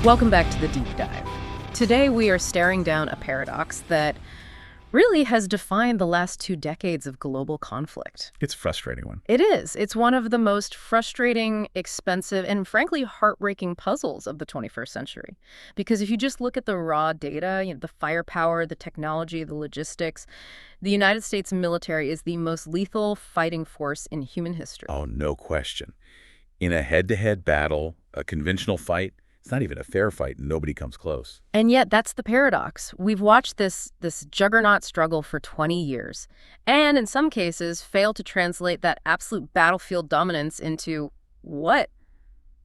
Welcome back to the Deep Dive. Today we are staring down a paradox that really has defined the last 2 decades of global conflict. It's a frustrating one. It is. It's one of the most frustrating, expensive, and frankly heartbreaking puzzles of the 21st century. Because if you just look at the raw data, the firepower, the technology, the logistics, the United States military is the most lethal fighting force in human history. Oh, no question. In a head-to-head battle, a conventional fight, it's not even a fair fight, and nobody comes close. And yet, that's the paradox. We've watched this juggernaut struggle for 20 years, and in some cases, fail to translate that absolute battlefield dominance into what?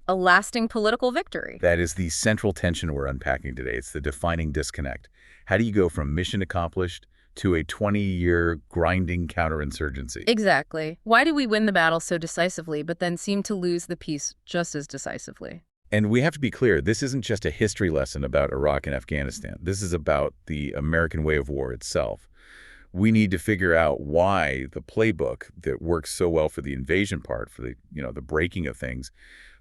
A lasting political victory. That is the central tension we're unpacking today. It's the defining disconnect. How do you go from mission accomplished to a 20-year grinding counterinsurgency? Exactly. Why do we win the battle so decisively, but then seem to lose the peace just as decisively? And we have to be clear, this isn't just a history lesson about Iraq and Afghanistan. This is about the American way of war itself. We need to figure out why the playbook that works so well for the invasion part, for the breaking of things,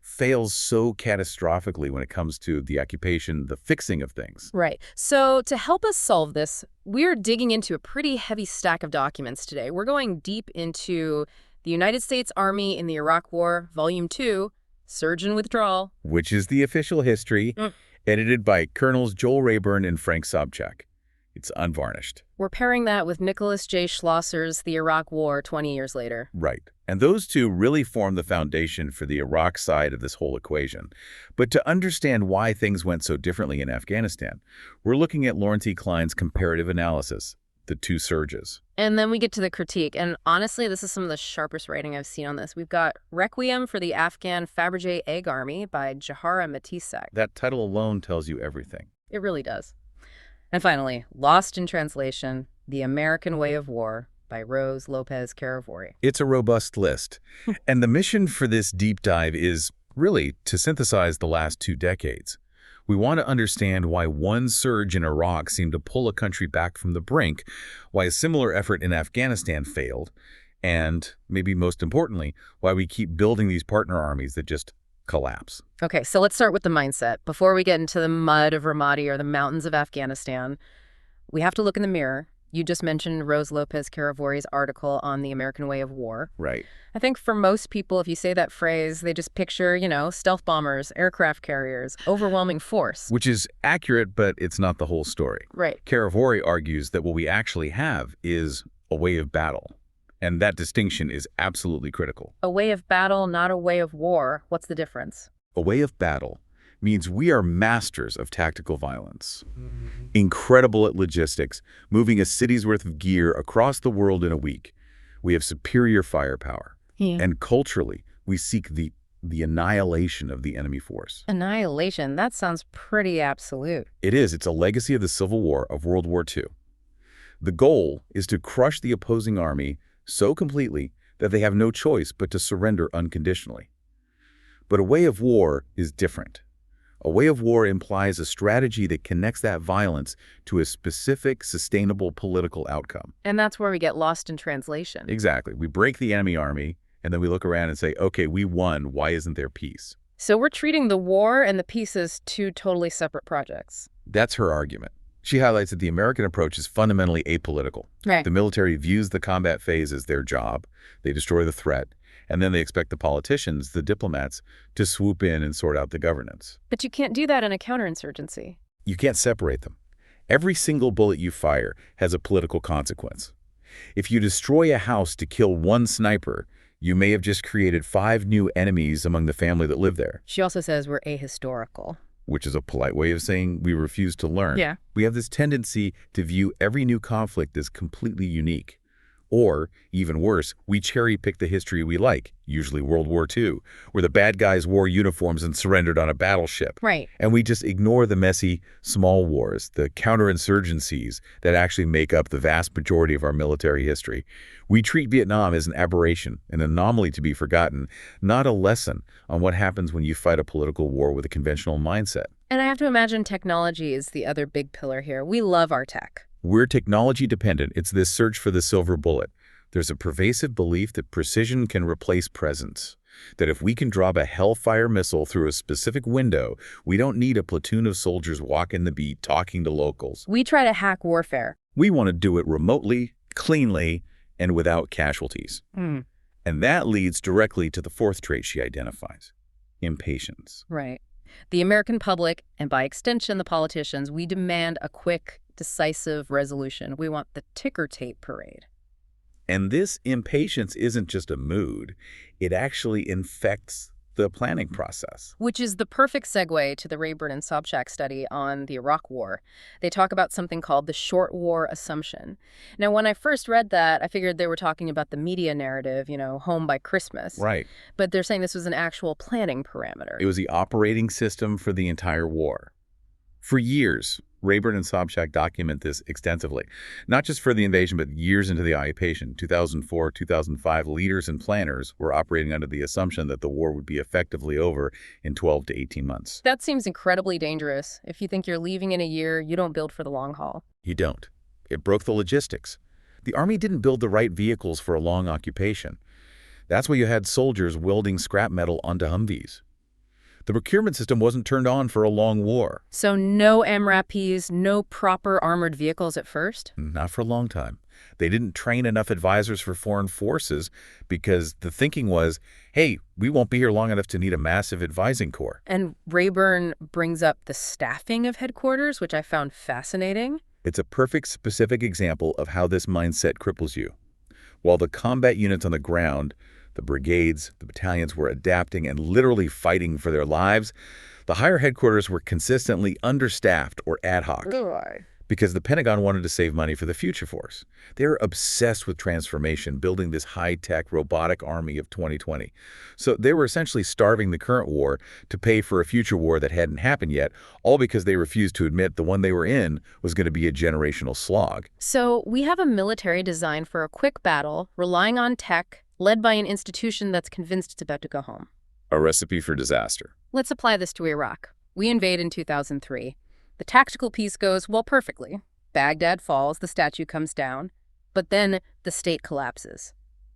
fails so catastrophically when it comes to the occupation, the fixing of things. Right. So to help us solve this, we're digging into a pretty heavy stack of documents today. We're going deep into the United States Army in the Iraq War, Volume 2, Surge and Withdrawal. Which is the official history, edited by Colonels Joel Rayburn and Frank Sobchak. It's unvarnished. We're pairing that with Nicholas J. Schlosser's The Iraq War 20 years later. Right. And those two really form the foundation for the Iraq side of this whole equation. But to understand why things went so differently in Afghanistan, we're looking at Lawrence E. Klein's comparative analysis, the two surges. And then we get to the critique. And honestly, this is some of the sharpest writing I've seen on this. We've got Requiem for the Afghan Fabergé Egg Army by Jahara Matisak. That title alone tells you everything. It really does. And finally, Lost in Translation, The American Way of War by Rose Lopez Caravori. It's a robust list. And the mission for this deep dive is really to synthesize the last 2 decades. We want to understand why one surge in Iraq seemed to pull a country back from the brink, why a similar effort in Afghanistan failed, and, maybe most importantly, why we keep building these partner armies that just collapse. Okay, so let's start with the mindset. Before we get into the mud of Ramadi or the mountains of Afghanistan, we have to look in the mirror. You just mentioned Rose Lopez Caravori's article on the American Way of War. Right. I think for most people, if you say that phrase, they just picture, stealth bombers, aircraft carriers, overwhelming force. Which is accurate, but it's not the whole story. Right. Caravori argues that what we actually have is a way of battle. And that distinction is absolutely critical. A way of battle, not a way of war. What's the difference? A way of battle means we are masters of tactical violence, incredible at logistics, moving a city's worth of gear across the world in a week. We have superior firepower. Yeah. And culturally, we seek the annihilation of the enemy force. Annihilation? That sounds pretty absolute. It is. It's a legacy of the Civil War, of World War II. The goal is to crush the opposing army so completely that they have no choice but to surrender unconditionally. But a way of war is different. A way of war implies a strategy that connects that violence to a specific, sustainable political outcome. And that's where we get lost in translation. Exactly. We break the enemy army, and then we look around and say, okay, we won. Why isn't there peace? So we're treating the war and the peace as 2 totally separate projects. That's her argument. She highlights that the American approach is fundamentally apolitical. Right. The military views the combat phase as their job. They destroy the threat. And then they expect the politicians, the diplomats, to swoop in and sort out the governance. But you can't do that in a counterinsurgency. You can't separate them. Every single bullet you fire has a political consequence. If you destroy a house to kill 1 sniper, you may have just created 5 new enemies among the family that live there. She also says we're ahistorical. Which is a polite way of saying we refuse to learn. Yeah. We have this tendency to view every new conflict as completely unique. Or, even worse, we cherry-pick the history we like, usually World War II, where the bad guys wore uniforms and surrendered on a battleship. Right. And we just ignore the messy, small wars, the counterinsurgencies that actually make up the vast majority of our military history. We treat Vietnam as an aberration, an anomaly to be forgotten, not a lesson on what happens when you fight a political war with a conventional mindset. And I have to imagine technology is the other big pillar here. We love our tech. We're technology dependent. It's this search for the silver bullet. There's a pervasive belief that precision can replace presence. That if we can drop a Hellfire missile through a specific window, we don't need a platoon of soldiers walking the beat talking to locals. We try to hack warfare. We want to do it remotely, cleanly, and without casualties. Mm. And that leads directly to the fourth trait she identifies: impatience. Right. The American public, and by extension the politicians, we demand a quick, decisive resolution. We want the ticker tape parade. And this impatience isn't just a mood, it actually infects the planning process. Which is the perfect segue to the Rayburn and Sobchak study on the Iraq War. They talk about something called the short war assumption. Now, when I first read that, I figured they were talking about the media narrative, home by Christmas. Right. But they're saying this was an actual planning parameter. It was the operating system for the entire war. For years, Rayburn and Sobchak document this extensively, not just for the invasion, but years into the occupation. 2004, 2005, leaders and planners were operating under the assumption that the war would be effectively over in 12 to 18 months. That seems incredibly dangerous. If you think you're leaving in a year, you don't build for the long haul. You don't. It broke the logistics. The Army didn't build the right vehicles for a long occupation. That's why you had soldiers welding scrap metal onto Humvees. The procurement system wasn't turned on for a long war. So no MRAPs, no proper armored vehicles at first? Not for a long time. They didn't train enough advisors for foreign forces because the thinking was, hey, we won't be here long enough to need a massive advising corps. And Rayburn brings up the staffing of headquarters, which I found fascinating. It's a perfect specific example of how this mindset cripples you. While the combat units on the ground, the brigades, the battalions were adapting and literally fighting for their lives, the higher headquarters were consistently understaffed or ad hoc because the Pentagon wanted to save money for the future force. They were obsessed with transformation, building this high-tech robotic army of 2020. So they were essentially starving the current war to pay for a future war that hadn't happened yet, all because they refused to admit the one they were in was going to be a generational slog. So we have a military designed for a quick battle, relying on tech, led by an institution that's convinced it's about to go home. A recipe for disaster. Let's apply this to Iraq. We invade in 2003. The tactical piece goes, well, perfectly. Baghdad falls, the statue comes down, but then the state collapses.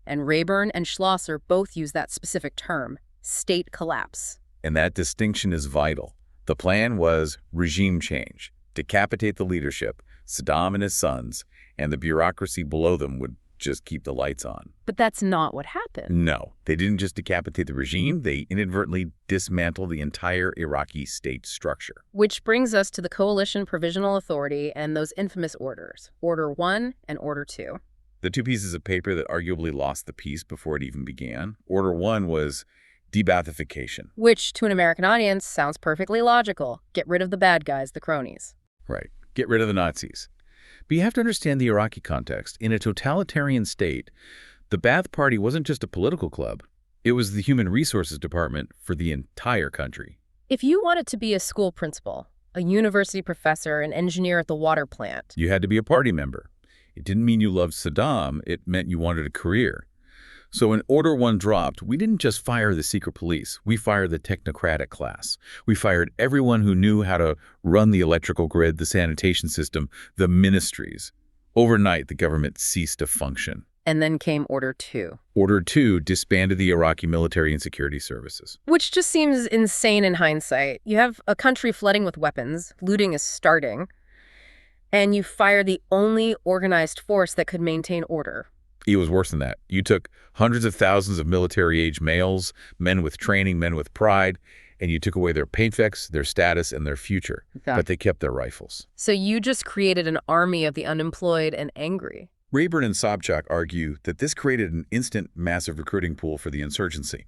And Rayburn and Schlosser both use that specific term, state collapse. And that distinction is vital. The plan was regime change, decapitate the leadership, Saddam and his sons, and the bureaucracy below them would just keep the lights on. But that's not what happened. No, they didn't just decapitate the regime, they inadvertently dismantled the entire Iraqi state structure. Which brings us to the Coalition Provisional Authority and those infamous orders, Order 1 and Order 2. The two pieces of paper that arguably lost the peace before it even began. Order 1 was de-Baathification. Which, to an American audience, sounds perfectly logical. Get rid of the bad guys, the cronies. Right. Get rid of the Nazis. But you have to understand the Iraqi context. In a totalitarian state, the Ba'ath Party wasn't just a political club. It was the human resources department for the entire country. If you wanted to be a school principal, a university professor, an engineer at the water plant, You had to be a party member. It didn't mean you loved Saddam. It meant you wanted a career. So when Order 1 dropped, we didn't just fire the secret police. We fired the technocratic class. We fired everyone who knew how to run the electrical grid, the sanitation system, the ministries. Overnight, the government ceased to function. and then came Order 2. Order 2 disbanded the Iraqi military and security services. Which just seems insane in hindsight. You have a country flooding with weapons, looting is starting, and you fire the only organized force that could maintain order. It was worse than that. You took hundreds of thousands of military-age males, men with training, men with pride, and you took away their paychecks, their status, and their future. Yeah. But they kept their rifles. So you just created an army of the unemployed and angry. Rayburn and Sobchak argue that this created an instant, massive recruiting pool for the insurgency.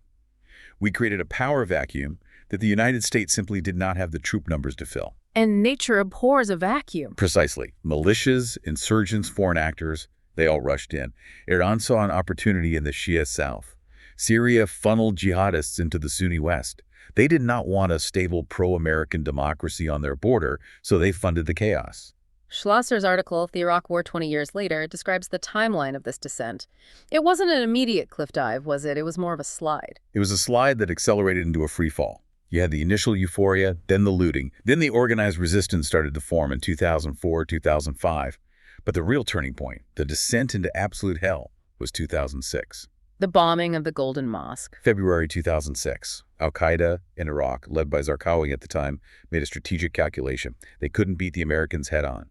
We created a power vacuum that the United States simply did not have the troop numbers to fill. And nature abhors a vacuum. Precisely. Militias, insurgents, foreign actors, they all rushed in. Iran saw an opportunity in the Shia south. Syria funneled jihadists into the Sunni west. They did not want a stable pro-American democracy on their border, so they funded the chaos. Schlosser's article, The Iraq War 20 Years Later, describes the timeline of this descent. It wasn't an immediate cliff dive, was it? It was more of a slide. It was a slide that accelerated into a free fall. You had the initial euphoria, then the looting. Then the organized resistance started to form in 2004, 2005. But the real turning point, the descent into absolute hell, was 2006. The bombing of the Golden Mosque. February 2006. Al-Qaeda in Iraq, led by Zarqawi at the time, made a strategic calculation. They couldn't beat the Americans head-on.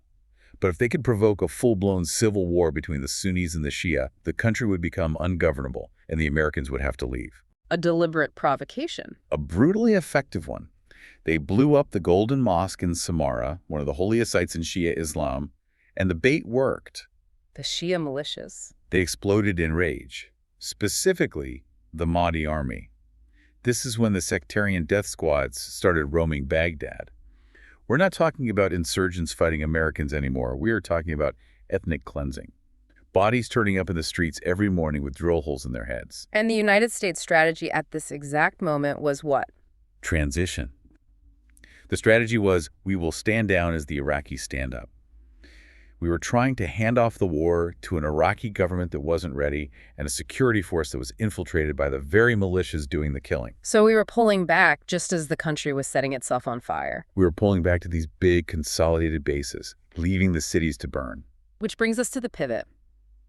But if they could provoke a full-blown civil war between the Sunnis and the Shia, the country would become ungovernable, and the Americans would have to leave. A deliberate provocation. A brutally effective one. They blew up the Golden Mosque in Samarra, one of the holiest sites in Shia Islam, and the bait worked. The Shia militias. They exploded in rage, specifically the Mahdi army. This is when the sectarian death squads started roaming Baghdad. We're not talking about insurgents fighting Americans anymore. We are talking about ethnic cleansing. Bodies turning up in the streets every morning with drill holes in their heads. And the United States strategy at this exact moment was what? Transition. The strategy was, we will stand down as the Iraqis stand up. We were trying to hand off the war to an Iraqi government that wasn't ready and a security force that was infiltrated by the very militias doing the killing. So we were pulling back just as the country was setting itself on fire. We were pulling back to these big consolidated bases, leaving the cities to burn. Which brings us to the pivot,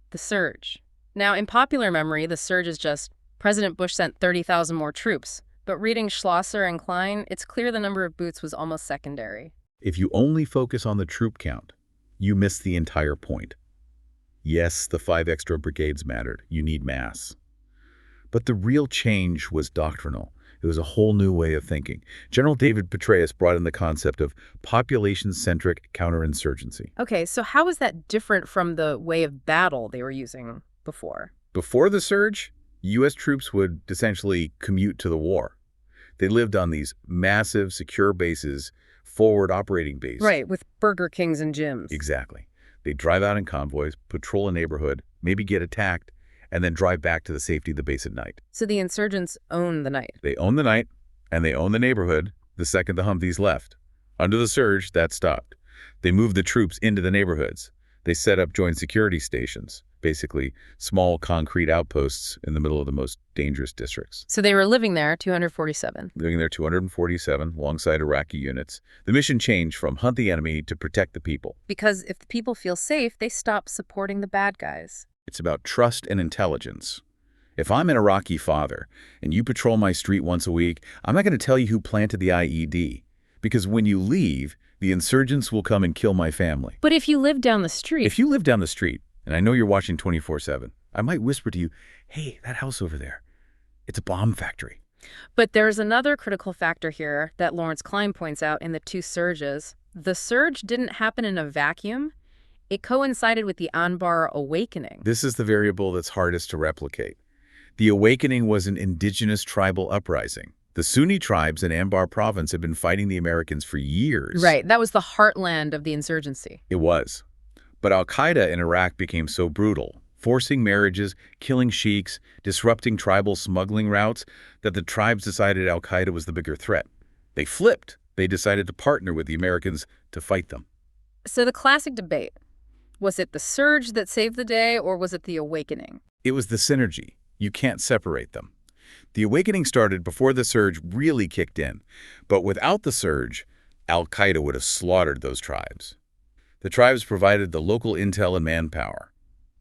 the surge. Now, in popular memory, the surge is just President Bush sent 30,000 more troops. But reading Schlosser and Klein, it's clear the number of boots was almost secondary. If you only focus on the troop count, you miss the entire point. Yes, the 5 extra brigades mattered. You need mass. But the real change was doctrinal. It was a whole new way of thinking. General David Petraeus brought in the concept of population-centric counterinsurgency. Okay, so how is that different from the way of battle they were using before? Before the surge, U.S. troops would essentially commute to the war. They lived on these massive, secure bases, forward operating bases. Right, with Burger Kings and gyms. Exactly. They'd drive out in convoys, patrol a neighborhood, maybe get attacked, and then drive back to the safety of the base at night. So the insurgents own the night. They own the night, and they own the neighborhood the second the Humvees left. Under the surge, that stopped. They moved the troops into the neighborhoods. They set up joint security stations, basically small concrete outposts in the middle of the most dangerous districts. So they were living there, 247. Living there, 247, alongside Iraqi units. The mission changed from hunt the enemy to protect the people. Because if the people feel safe, they stop supporting the bad guys. It's about trust and intelligence. If I'm an Iraqi father and you patrol my street once a week, I'm not going to tell you who planted the IED. Because when you leave, the insurgents will come and kill my family. But if you live down the street... If you live down the street, and I know you're watching 24/7, I might whisper to you, hey, that house over there, it's a bomb factory. But there's another critical factor here that Lawrence Klein points out in the two surges. The surge didn't happen in a vacuum. It coincided with the Anbar awakening. This is the variable that's hardest to replicate. The awakening was an indigenous tribal uprising. The Sunni tribes in Anbar province had been fighting the Americans for years. Right, that was the heartland of the insurgency. It was. But al-Qaeda in Iraq became so brutal, forcing marriages, killing sheiks, disrupting tribal smuggling routes, that the tribes decided al-Qaeda was the bigger threat. They flipped. They decided to partner with the Americans to fight them. So the classic debate, was it the surge that saved the day, or was it the awakening? It was the synergy. You can't separate them. The awakening started before the surge really kicked in, but without the surge, al-Qaeda would have slaughtered those tribes. The tribes provided the local intel and manpower.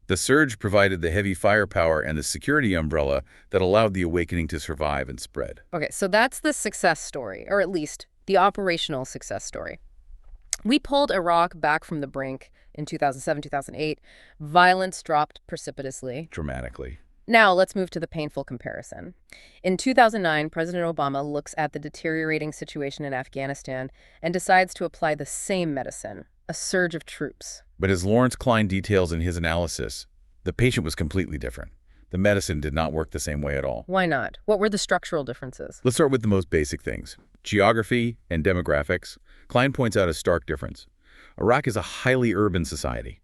The surge provided the heavy firepower and the security umbrella that allowed the awakening to survive and spread. Okay, so that's the success story, or at least the operational success story. We pulled Iraq back from the brink in 2007, 2008. Violence dropped precipitously. Dramatically. Now let's move to the painful comparison. In 2009, President Obama looks at the deteriorating situation in Afghanistan and decides to apply the same medicine, a surge of troops. But as Lawrence Klein details in his analysis, the patient was completely different. The medicine did not work the same way at all. Why not? What were the structural differences? Let's start with the most basic things. Geography and demographics. Klein points out a stark difference. Iraq is a highly urban society.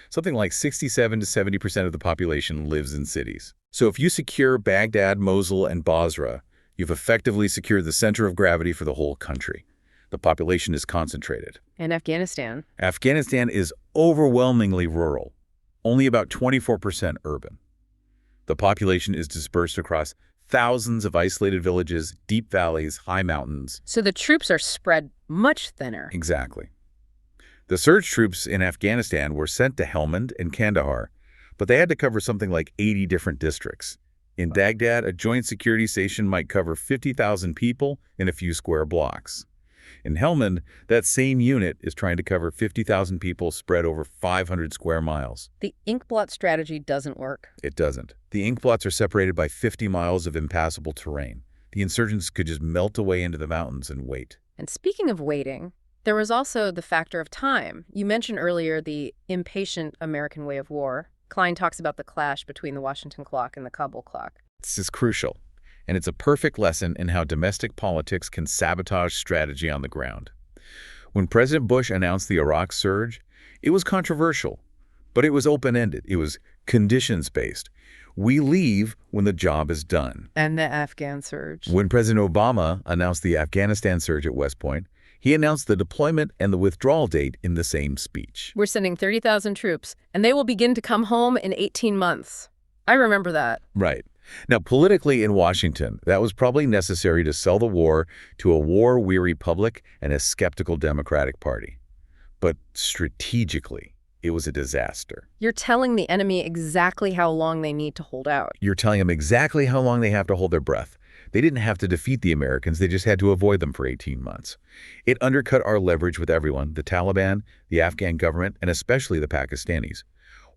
Something like 67 to 70% of the population lives in cities. So if you secure Baghdad, Mosul, and Basra, you've effectively secured the center of gravity for the whole country. The population is concentrated. And Afghanistan? Afghanistan is overwhelmingly rural, only about 24% urban. The population is dispersed across thousands of isolated villages, deep valleys, high mountains. So the troops are spread much thinner. Exactly. The surge troops in Afghanistan were sent to Helmand and Kandahar, but they had to cover something like 80 different districts. In Baghdad, a joint security station might cover 50,000 people in a few square blocks. In Helmand, that same unit is trying to cover 50,000 people spread over 500 square miles. The inkblot strategy doesn't work. It doesn't. The inkblots are separated by 50 miles of impassable terrain. The insurgents could just melt away into the mountains and wait. And speaking of waiting, there was also the factor of time. You mentioned earlier the impatient American way of war. Klein talks about the clash between the Washington clock and the Kabul clock. This is crucial, and it's a perfect lesson in how domestic politics can sabotage strategy on the ground. When President Bush announced the Iraq surge, it was controversial, but it was open-ended. It was conditions-based. We leave when the job is done. And the Afghan surge. When President Obama announced the Afghanistan surge at West Point, he announced the deployment and the withdrawal date in the same speech. We're sending 30,000 troops, and they will begin to come home in 18 months. I remember that. Right. Now, politically in Washington, that was probably necessary to sell the war to a war-weary public and a skeptical Democratic Party. But strategically, it was a disaster. You're telling the enemy exactly how long they need to hold out. You're telling them exactly how long they have to hold their breath. They didn't have to defeat the Americans, they just had to avoid them for 18 months. It undercut our leverage with everyone, the Taliban, the Afghan government, and especially the Pakistanis.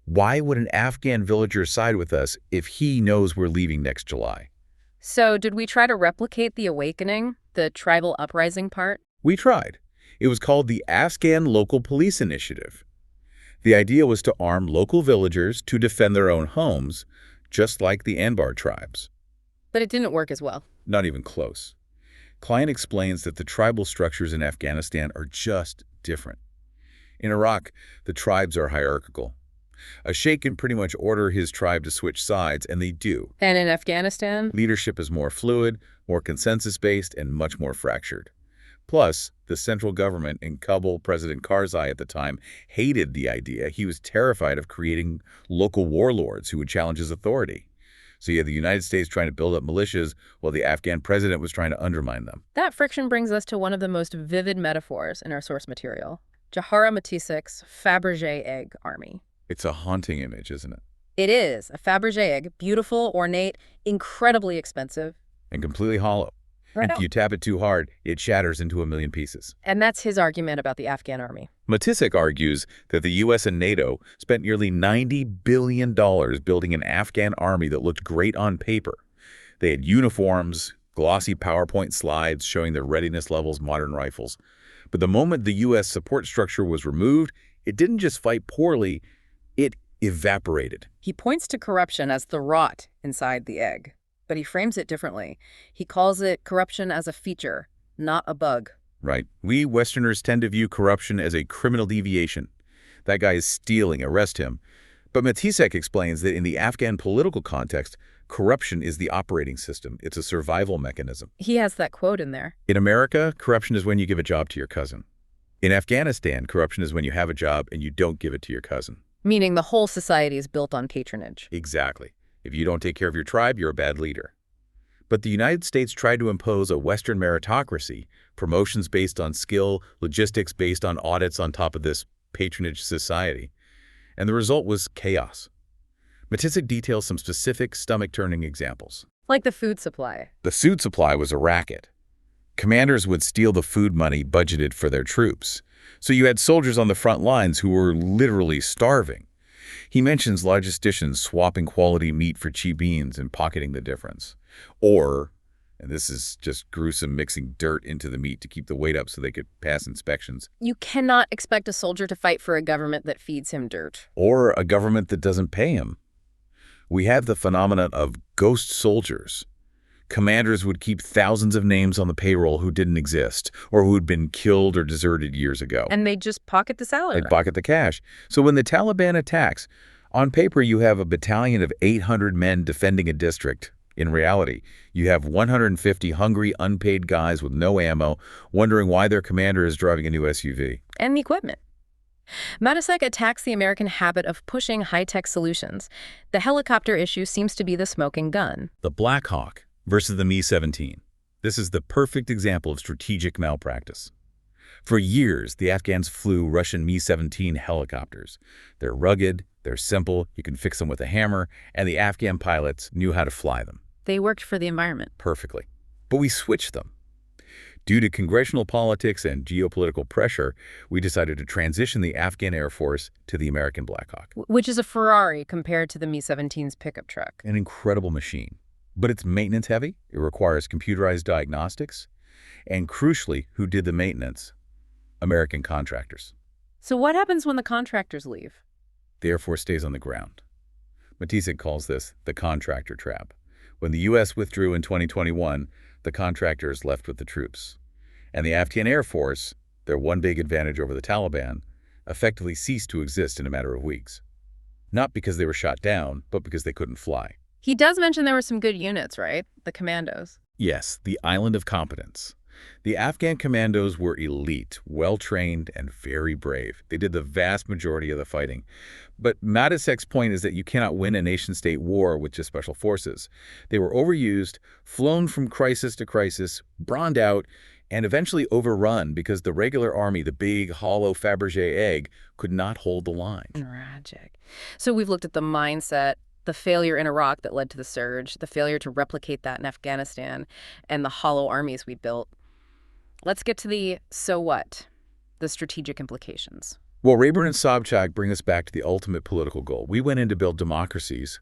Why would an Afghan villager side with us if he knows we're leaving next July? So did we try to replicate the awakening, the tribal uprising part? We tried. It was called the Afghan Local Police Initiative. The idea was to arm local villagers to defend their own homes, just like the Anbar tribes. But it didn't work as well. Not even close. Klein explains that the tribal structures in Afghanistan are just different. In Iraq, the tribes are hierarchical. A sheikh can pretty much order his tribe to switch sides, and they do. And in Afghanistan? Leadership is more fluid, more consensus-based, and much more fractured. Plus, the central government in Kabul, President Karzai at the time, hated the idea. He was terrified of creating local warlords who would challenge his authority. So you had the United States trying to build up militias while the Afghan president was trying to undermine them. That friction brings us to one of the most vivid metaphors in our source material, Jahara Matisek's Fabergé egg army. It's a haunting image, isn't it? It is. A Fabergé egg, beautiful, ornate, incredibly expensive. And completely hollow. And if you tap it too hard, it shatters into a million pieces. And that's his argument about the Afghan army. Matisek argues that the U.S. and NATO spent nearly $90 billion building an Afghan army that looked great on paper. They had uniforms, glossy PowerPoint slides showing their readiness levels, modern rifles. But the moment the U.S. support structure was removed, it didn't just fight poorly, it evaporated. He points to corruption as the rot inside the egg, but he frames it differently. He calls it corruption as a feature, not a bug. Right. We Westerners tend to view corruption as a criminal deviation. That guy is stealing, arrest him. But Matisek explains that in the Afghan political context, corruption is the operating system. It's a survival mechanism. He has that quote in there. In America, corruption is when you give a job to your cousin. In Afghanistan, corruption is when you have a job and you don't give it to your cousin. Meaning the whole society is built on patronage. Exactly. If you don't take care of your tribe, you're a bad leader. But the United States tried to impose a Western meritocracy, promotions based on skill, logistics based on audits on top of this patronage society. And the result was chaos. Matisek details some specific stomach-turning examples. Like the food supply. The food supply was a racket. Commanders would steal the food money budgeted for their troops. So you had soldiers on the front lines who were literally starving. He mentions logisticians swapping quality meat for cheap beans and pocketing the difference. Or, and this is just gruesome, mixing dirt into the meat to keep the weight up so they could pass inspections. You cannot expect a soldier to fight for a government that feeds him dirt. Or a government that doesn't pay him. We have the phenomenon of ghost soldiers. Commanders would keep thousands of names on the payroll who didn't exist or who had been killed or deserted years ago. And they just pocket the salary. They'd pocket the cash. So when the Taliban attacks, on paper you have a battalion of 800 men defending a district. In reality, you have 150 hungry, unpaid guys with no ammo, wondering why their commander is driving a new SUV. And the equipment. Matisek attacks the American habit of pushing high-tech solutions. The helicopter issue seems to be the smoking gun. The Black Hawk versus the Mi-17. This is the perfect example of strategic malpractice. For years, the Afghans flew Russian Mi-17 helicopters. They're rugged, They're simple, you can fix them with a hammer, and the Afghan pilots knew how to fly them. They worked for the environment. Perfectly. But we switched them. Due to congressional politics and geopolitical pressure, we decided to transition the Afghan Air Force to the American Black Hawk. Which is a Ferrari compared to the Mi-17's pickup truck. An incredible machine. But it's maintenance heavy, it requires computerized diagnostics, and crucially, who did the maintenance? American contractors. So what happens when the contractors leave? The Air Force stays on the ground. Matisse calls this the contractor trap. When the U.S. withdrew in 2021, the contractors left with the troops. And the Afghan Air Force, their one big advantage over the Taliban, effectively ceased to exist in a matter of weeks. Not because they were shot down, but because they couldn't fly. He does mention there were some good units, right? The commandos. Yes, the island of competence. The Afghan commandos were elite, well-trained, and very brave. They did the vast majority of the fighting. But Matisek's point is that you cannot win a nation-state war with just special forces. They were overused, flown from crisis to crisis, brawned out, and eventually overrun because the regular army, the big, hollow Fabergé egg, could not hold the line. Tragic. So we've looked at the mindset, the failure in Iraq that led to the surge, the failure to replicate that in Afghanistan, and the hollow armies we built. Let's get to the so what, the strategic implications. Well, Rayburn and Sobchak bring us back to the ultimate political goal. We went in to build democracies,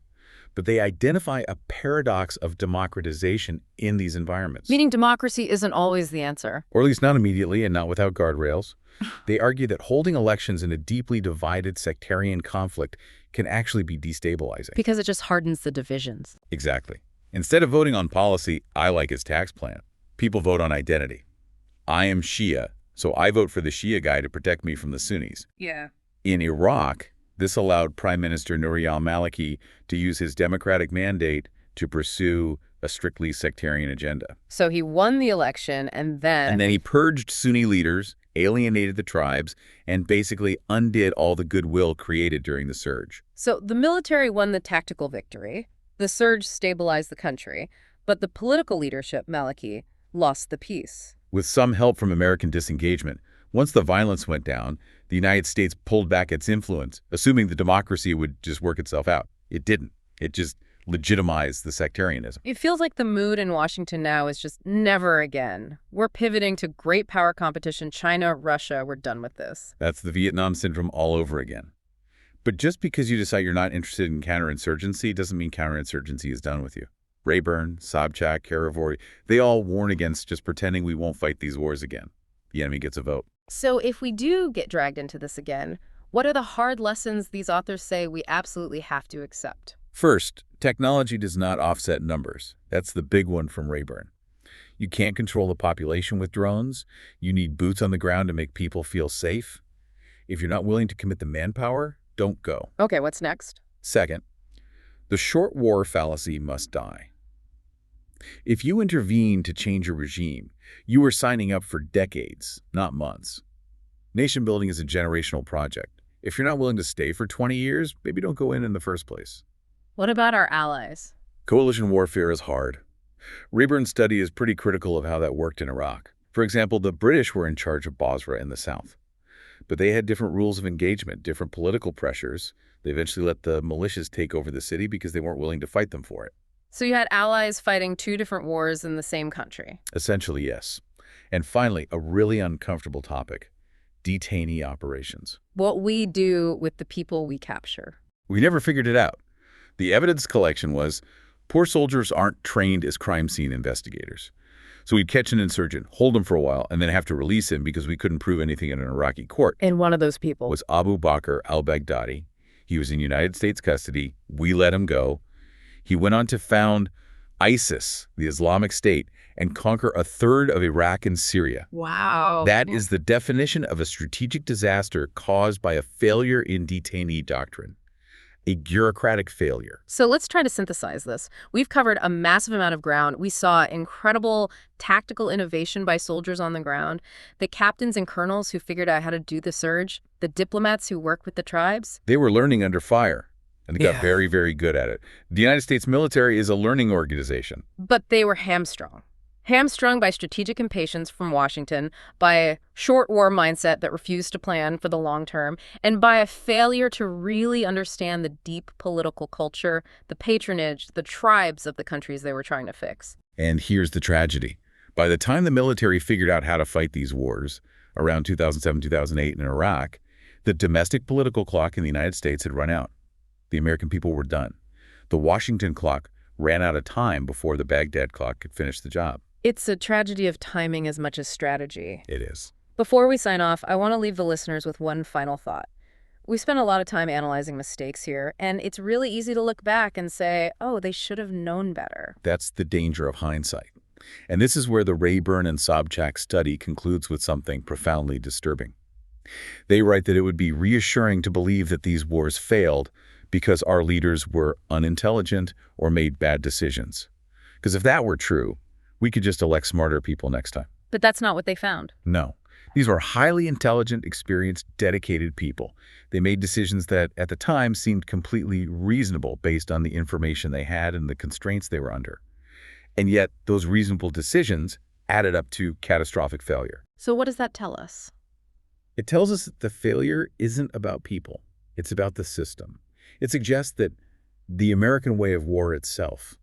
but they identify a paradox of democratization in these environments. Meaning democracy isn't always the answer. Or at least not immediately and not without guardrails. They argue that holding elections in a deeply divided sectarian conflict can actually be destabilizing. Because it just hardens the divisions. Exactly. Instead of voting on policy, I like his tax plan. People vote on identity. I am Shia, so I vote for the Shia guy to protect me from the Sunnis. Yeah. In Iraq, this allowed Prime Minister Nouri al-Maliki to use his democratic mandate to pursue a strictly sectarian agenda. So he won the election and then he purged Sunni leaders, alienated the tribes, and basically undid all the goodwill created during the surge. So the military won the tactical victory, the surge stabilized the country, but the political leadership, Maliki, lost the peace. With some help from American disengagement, once the violence went down, the United States pulled back its influence, assuming the democracy would just work itself out. It didn't. It just legitimized the sectarianism. It feels like the mood in Washington now is just never again. We're pivoting to great power competition. China, Russia, we're done with this. That's the Vietnam syndrome all over again. But just because you decide you're not interested in counterinsurgency doesn't mean counterinsurgency is done with you. Rayburn, Sobchak, Karavori, they all warn against just pretending we won't fight these wars again. The enemy gets a vote. So if we do get dragged into this again, what are the hard lessons these authors say we absolutely have to accept? First, technology does not offset numbers. That's the big one from Rayburn. You can't control the population with drones. You need boots on the ground to make people feel safe. If you're not willing to commit the manpower, don't go. Okay, what's next? Second, the short war fallacy must die. If you intervene to change a regime, you are signing up for decades, not months. Nation building is a generational project. If you're not willing to stay for 20 years, maybe don't go in the first place. What about our allies? Coalition warfare is hard. Rayburn's study is pretty critical of how that worked in Iraq. For example, the British were in charge of Basra in the south. But they had different rules of engagement, different political pressures. They eventually let the militias take over the city because they weren't willing to fight them for it. So you had allies fighting two different wars in the same country. Essentially, yes. And finally, a really uncomfortable topic, detainee operations. What we do with the people we capture. We never figured it out. The evidence collection was, poor soldiers aren't trained as crime scene investigators. So we'd catch an insurgent, hold him for a while, and then have to release him because we couldn't prove anything in an Iraqi court. And one of those people was Abu Bakr al-Baghdadi. He was in United States custody. We let him go. He went on to found ISIS, the Islamic State, and conquer a third of Iraq and Syria. Wow. That is the definition of a strategic disaster caused by a failure in detainee doctrine. A bureaucratic failure. So let's try to synthesize this. We've covered a massive amount of ground. We saw incredible tactical innovation by soldiers on the ground, the captains and colonels who figured out how to do the surge, the diplomats who worked with the tribes. They were learning under fire, and they got very, very good at it. The United States military is a learning organization. But they were hamstrung. Hamstrung by strategic impatience from Washington, by a short war mindset that refused to plan for the long term, and by a failure to really understand the deep political culture, the patronage, the tribes of the countries they were trying to fix. And here's the tragedy. By the time the military figured out how to fight these wars, around 2007, 2008 in Iraq, the domestic political clock in the United States had run out. The American people were done. The Washington clock ran out of time before the Baghdad clock could finish the job. It's a tragedy of timing as much as strategy. It is. Before we sign off, I want to leave the listeners with one final thought. We spent a lot of time analyzing mistakes here, and it's really easy to look back and say, oh, they should have known better. That's the danger of hindsight. And this is where the Rayburn and Sobchak study concludes with something profoundly disturbing. They write that it would be reassuring to believe that these wars failed because our leaders were unintelligent or made bad decisions. Because if that were true, we could just elect smarter people next time. But that's not what they found. No. These were highly intelligent, experienced, dedicated people. They made decisions that, at the time, seemed completely reasonable based on the information they had and the constraints they were under. And yet, those reasonable decisions added up to catastrophic failure. So what does that tell us? It tells us that the failure isn't about people. It's about the system. It suggests that the American way of war itself,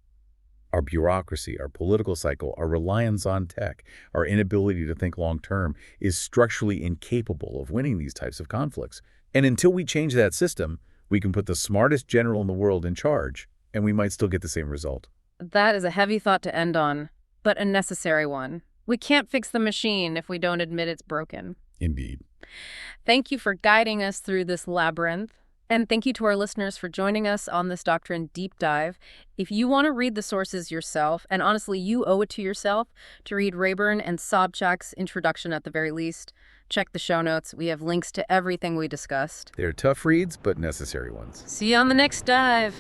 our bureaucracy, our political cycle, our reliance on tech, our inability to think long-term is structurally incapable of winning these types of conflicts. And until we change that system, we can put the smartest general in the world in charge, and we might still get the same result. That is a heavy thought to end on, but a necessary one. We can't fix the machine if we don't admit it's broken. Indeed. Thank you for guiding us through this labyrinth. And thank you to our listeners for joining us on this Doctrine Deep Dive. If you want to read the sources yourself, and honestly, you owe it to yourself to read Rayburn and Sobchak's introduction at the very least, check the show notes. We have links to everything we discussed. They're tough reads, but necessary ones. See you on the next dive.